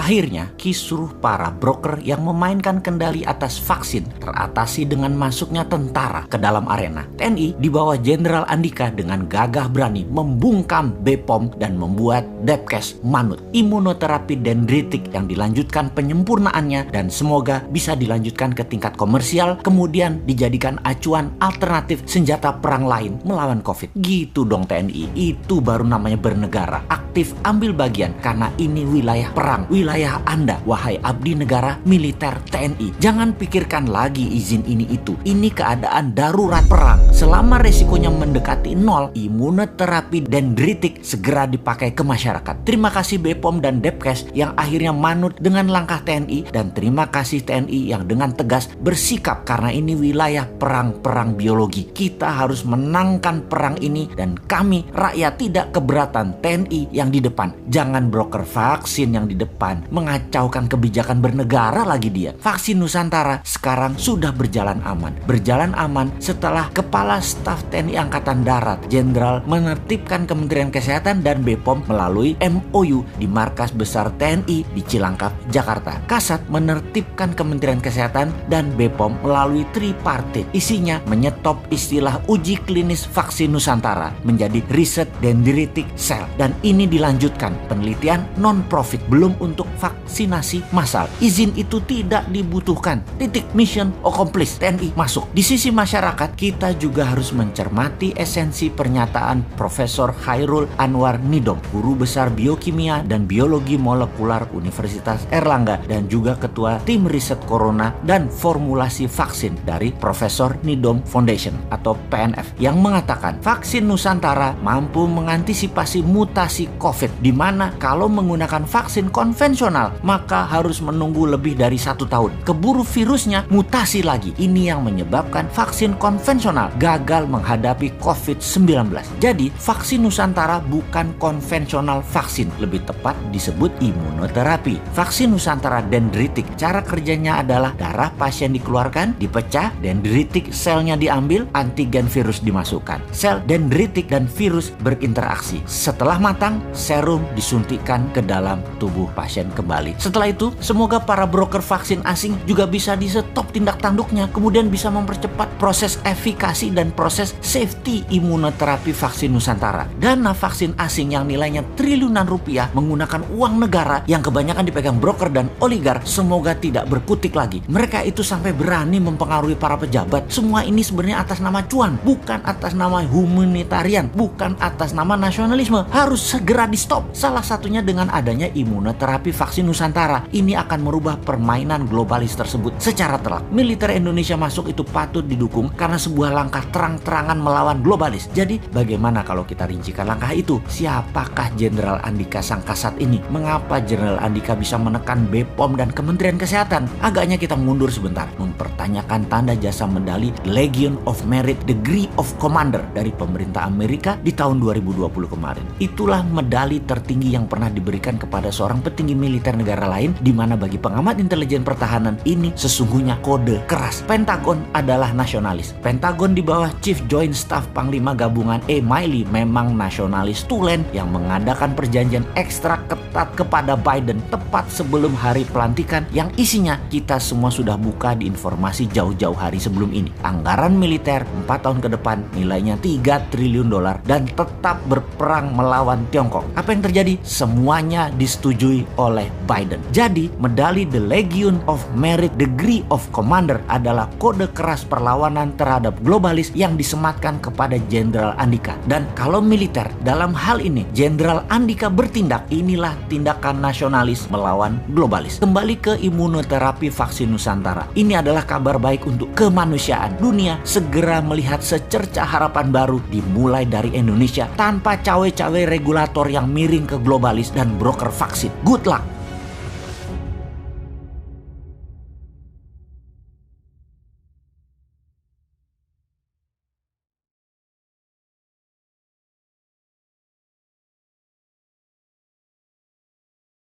Akhirnya, kisruh para broker yang memainkan kendali atas vaksin teratasi dengan masuknya tentara ke dalam arena. TNI di bawah Jenderal Andika dengan gagah berani membungkam BPOM dan membuat Depkes manut. Imunoterapi dendritik yang dilanjutkan penyempurnaannya dan semoga bisa dilanjutkan ke tingkat komersial, kemudian dijadikan acuan alternatif senjata perang lain melawan COVID. Gitu dong TNI, itu baru namanya bernegara. Aktif ambil bagian karena ini wilayah perang, wilayah Anda, wahai abdi negara militer TNI. Jangan pikirkan lagi izin ini itu. Ini keadaan darurat perang. Selama resikonya mendekati nol, imunoterapi dendritik segera dipakai ke masyarakat. Terima kasih BPOM dan Depkes yang akhirnya manut dengan langkah TNI, dan terima kasih TNI yang dengan tegas bersikap karena ini wilayah perang biologi. Kita harus menangkan perang ini dan kami rakyat tidak keberatan TNI yang di depan. Jangan broker vaksin yang di depan mengacaukan kebijakan bernegara lagi dia. Vaksin Nusantara sekarang sudah berjalan aman. Berjalan aman setelah Kepala Staf TNI Angkatan Darat Jenderal menertibkan Kementerian Kesehatan dan BPOM melalui MOU di Markas Besar TNI di Cilangkap, Jakarta. Kasat menertibkan Kementerian Kesehatan dan BPOM melalui tripartit. Isinya menyetop istilah uji klinis vaksin Nusantara menjadi riset dendritic cell, dan ini dilanjutkan penelitian non-profit belum untuk vaksinasi massal. Izin itu tidak dibutuhkan. Titik, mission accomplished. TNI masuk. Di sisi masyarakat, kita juga harus mencermati esensi pernyataan Profesor Chairul Anwar Nidom, Guru Besar Biokimia dan Biologi Molekular Universitas Erlangga dan juga Ketua Tim Riset Corona dan Formulasi Vaksin dari Profesor Nidom Foundation atau PNF, yang mengatakan vaksin Nusantara mampu mengantisipasi mutasi COVID, di mana kalau menggunakan vaksin konvensional maka harus menunggu lebih dari 1 tahun. Keburu virusnya mutasi lagi. Ini yang menyebabkan vaksin konvensional gagal menghadapi COVID-19. Jadi vaksin Nusantara bukan konvensional vaksin, lebih tepat disebut imunoterapi. Vaksin Nusantara dendritik, cara kerjanya adalah darah pasien dikeluarkan, dipecah, dendritik selnya diambil, antigen virus dimasukkan. Sel dendritik dan virus berinteraksi. Setelah matang, serum disuntikkan ke dalam tubuh pasien kembali. Setelah itu, semoga para broker vaksin asing juga bisa di-stop tindak tanduknya, kemudian bisa mempercepat proses efikasi dan proses safety imunoterapi vaksin Nusantara. Dana vaksin asing yang nilainya triliunan rupiah menggunakan uang negara yang kebanyakan dipegang broker dan oligar semoga tidak berkutik lagi. Mereka itu sampai berani mempengaruhi para pejabat. Semua ini sebenarnya atas nama cuan, bukan atas nama humanitarian, bukan atas nama nasionalisme. Harus segera di-stop. Salah satunya dengan adanya imunoterapi vaksin Nusantara. Ini akan merubah permainan globalis tersebut secara telak. Militer Indonesia masuk itu patut didukung karena sebuah langkah terang-terangan melawan globalis. Jadi bagaimana kalau kita rincikan langkah itu? Siapakah Jenderal Andika sang kasat ini? Mengapa Jenderal Andika bisa menekan BPOM dan Kementerian Kesehatan? Agaknya kita mundur sebentar, mempertanyakan tanda jasa medali Legion of Merit Degree of Commander dari pemerintah Amerika di tahun 2020 kemarin. Itulah medali tertinggi yang pernah diberikan kepada seorang petinggi militer negara lain, di mana bagi pengamat intelijen pertahanan ini sesungguhnya kode keras. Pentagon adalah nasionalis. Pentagon di bawah Chief Joint Staff Panglima Gabungan Miley memang nasionalis tulen yang mengadakan perjanjian ekstra ketat kepada Biden tepat sebelum hari pelantikan, yang isinya kita semua sudah buka di informasi jauh-jauh hari sebelum ini. Anggaran militer 4 tahun ke depan nilainya 3 triliun dolar dan tetap berperang melawan Tiongkok. Apa yang terjadi? Semuanya disetujui oleh Biden. Jadi medali The Legion of Merit Degree of Commander adalah kode keras perlawanan terhadap globalis yang disematkan kepada Jenderal Andika. Dan kalau militer dalam hal ini Jenderal Andika bertindak, inilah tindakan nasionalis melawan globalis. Kembali ke imunoterapi vaksin Nusantara. Ini adalah kabar baik untuk kemanusiaan. Dunia segera melihat secercah harapan baru dimulai dari Indonesia tanpa cawe-cawe regulator yang miring ke globalis dan broker vaksin. Good luck.